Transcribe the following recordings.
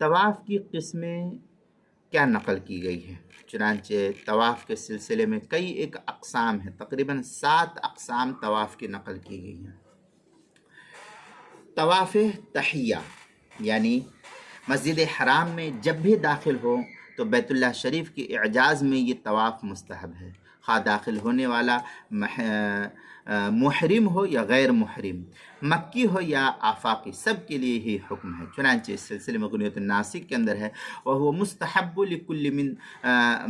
طواف کی قسمیں کیا نقل کی گئی ہیں؟ چنانچہ طواف کے سلسلے میں کئی ایک اقسام ہیں، تقریباً 7 اقسام طواف کی نقل کی گئی ہیں۔ طواف تحیہ یعنی مسجد حرام میں جب بھی داخل ہو تو بیت اللہ شریف کے اعجاز میں یہ طواف مستحب ہے، خواہ داخل ہونے والا محرم ہو یا غیر محرم، مکی ہو یا آفاقی، سب کے لیے ہی حکم ہے۔ چنانچہ اس سلسلے میں غنیۃ الناسک کے اندر ہے وَهُوَ مُسْتَحَبُّ لِكُلِّ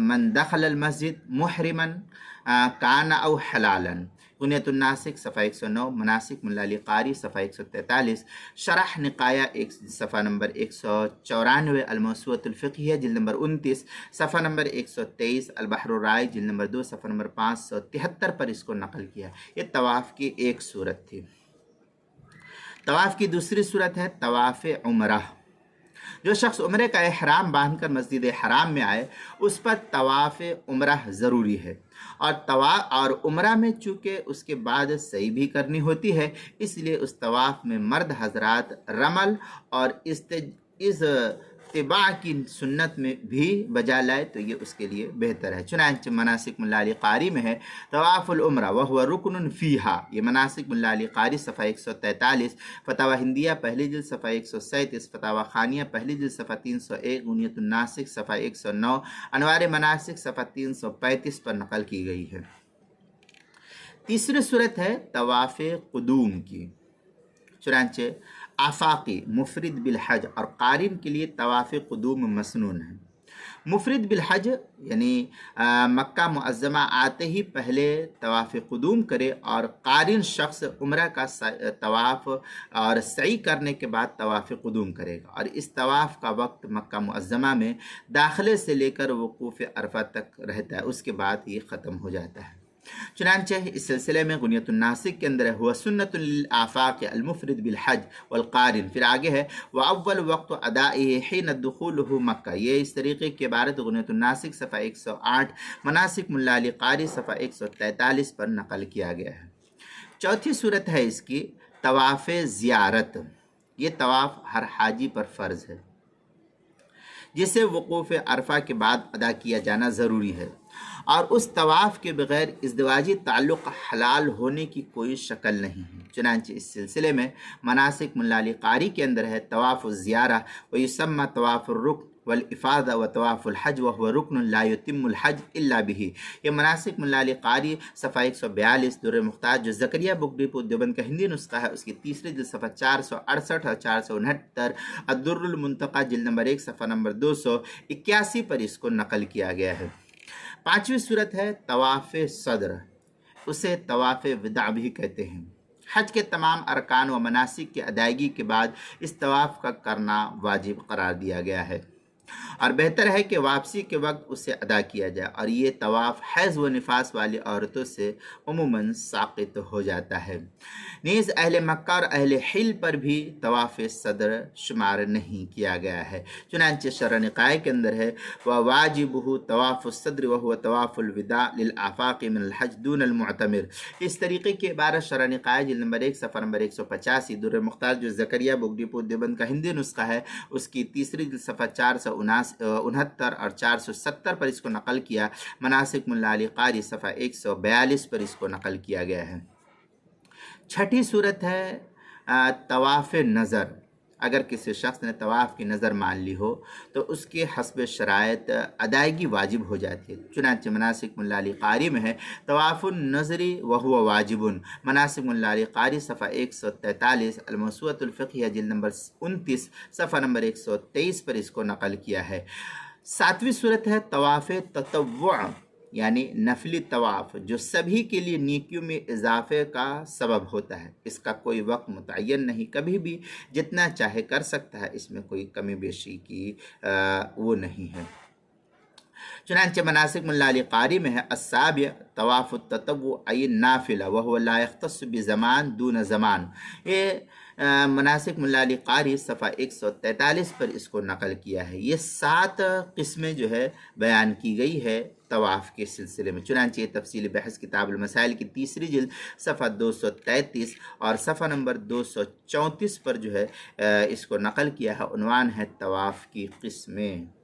مَنْ دَخَلَ الْمَسْجِدِ مُحْرِمًا كَانَ أَوْ حَلَالًا۔ غنیۃ الناسک صفحہ 109، مناسک ملا علی قاری صفحہ 143، شرح نقایہ صفحہ نمبر 194، الموسوعۃ الفقہیہ جلد نمبر 29 صفحہ نمبر 123، البحر الرائق جلد نمبر 2 صفحہ نمبر 573 پر اس کو نقل کیا۔ یہ طواف کی ایک صورت تھی۔ طواف کی دوسری صورت ہے طواف عمرہ۔ جو شخص عمرے کا احرام باندھ کر مسجد حرام میں آئے اس پر طواف عمرہ ضروری ہے، اور عمرہ میں چونکہ اس کے بعد سعی بھی کرنی ہوتی ہے، اس لیے اس طواف میں مرد حضرات رمل اور اتباع کی سنت میں بھی بجا لائے تو یہ اس کے لیے بہتر ہے۔ چنانچہ مناسک ملا علی قاری میں ہے طواف العمرہ وہو رکن فیہا، یہ مناسک ملا علی قاری صفحہ 143، فتاوی ہندیہ پہلی جلد صفحہ 137، فتاوی خانیہ پہلی جلد صفحہ 301، غنیۃ الناسک صفحہ 109، انوار مناسک صفحہ 335 پر نقل کی گئی ہے۔ تیسری صورت ہے طواف قدوم کی۔ چنانچہ آفاقی، مفرد بالحج اور قارن کے لیے طواف قدوم مسنون ہے۔ مفرد بالحج یعنی مکہ معظمہ آتے ہی پہلے طواف قدوم کرے، اور قارن شخص عمرہ کا طواف اور سعی کرنے کے بعد طواف قدوم کرے گا، اور اس طواف کا وقت مکہ معظمہ میں داخلے سے لے کر وقوف عرفہ تک رہتا ہے، اس کے بعد یہ ختم ہو جاتا ہے۔ چنانچہ اس سلسلے میں غنیۃ الناسک کے اندر ہے ہوا سنت للآفاق المفرد بالحج والقارن، پھر آگے ہے وَأَوَّلُ وقت ادائه حين دخوله مکہ، یہ اس طریقے کی عبارت غنیۃ الناسک صفحہ 108، مناسک ملا علی قاری صفحہ 143 پر نقل کیا گیا ہے۔ چوتھی صورت ہے اس کی طواف زیارت۔ یہ طواف ہر حاجی پر فرض ہے، جسے وقوف عرفہ کے بعد ادا کیا جانا ضروری ہے، اور اس طواف کے بغیر ازدواجی تعلق حلال ہونے کی کوئی شکل نہیں ہے۔ چنانچہ اس سلسلے میں مناسک ملا علی قاری کے اندر ہے طواف الزیارہ ویسمى طواف الرکن والافاضہ وطواف الحج وهو رکن لا يتم الحج الا به، یہ مناسک ملا علی قاری صفحہ 142 در مختار جو زکریہ بک ڈپو دیوبند کا ہندی نسخہ ہے، اس کی تیسری جلد صفحہ 468 اور 469، الدر المنتقی جلد نمبر 1 صفحہ نمبر 281 پر اس کو نقل کیا گیا ہے۔ پانچویں صورت ہے طواف صدر، اسے طواف وداع بھی کہتے ہیں۔ حج کے تمام ارکان و مناسک کی ادائیگی کے بعد اس طواف کا کرنا واجب قرار دیا گیا ہے، اور بہتر ہے کہ واپسی کے وقت اسے ادا کیا جائے، اور یہ طواف حیض و نفاس والی عورتوں سے عموماً ساقط ہو جاتا ہے۔ نیز اہل مکہ اور اہل حل پر بھی طواف صدر شمار نہیں کیا گیا ہے۔ چنانچہ شرح نقایہ کے اندر ہے وَوَاجِبُهُ طواف الصدر وَهُوَ طواف الوداع للآفاق من الحج دون المعتمر، اس طریقے کی عبارت شرح نقایہ جلد نمبر 1 صفحہ نمبر 185، در مختار جو زکریہ بک ڈپو دیوبند کا ہندی نسخہ ہے، اس کی تیسری جلد صفحہ 469 اور 470 پر اس کو نقل کیا، مناسک ملا علی قاری صفحہ 142 پر اس کو نقل کیا گیا ہے۔ چھٹی صورت ہے طواف نظر۔ اگر کسی شخص نے طواف کی نظر مان لی ہو تو اس کے حسب شرائط ادائیگی واجب ہو جاتی ہے۔ چنانچہ مناسک ملا علی قاری میں ہے طواف النظری وہو واجب، مناسک ملا علی قاری صفحہ 143، الموسوعۃ الفقہیہ جلد نمبر 29 صفحہ نمبر 123 پر اس کو نقل کیا ہے۔ ساتویں صورت ہے طواف تطوع یعنی نفلی طواف، جو سبھی کے لیے نیکیوں میں اضافے کا سبب ہوتا ہے۔ اس کا کوئی وقت متعین نہیں، کبھی بھی جتنا چاہے کر سکتا ہے، اس میں کوئی کمی بیشی کی وہ نہیں ہے۔ چنانچہ مناسک ملا علی قاری میں ہے السابع طواف التطوع ای النافلہ وهو لا يختص بزمان دون زمان، یہ مناسک ملا علی قاری صفحہ 143 پر اس کو نقل کیا ہے۔ یہ 7 قسمیں جو ہے بیان کی گئی ہے طواف کے سلسلے میں، چنانچہ یہ تفصیلی بحث کتاب المسائل کی 3 جلد صفحہ 233 اور صفحہ نمبر 234 پر جو ہے اس کو نقل کیا ہے۔ عنوان ہے طواف کی قسمیں۔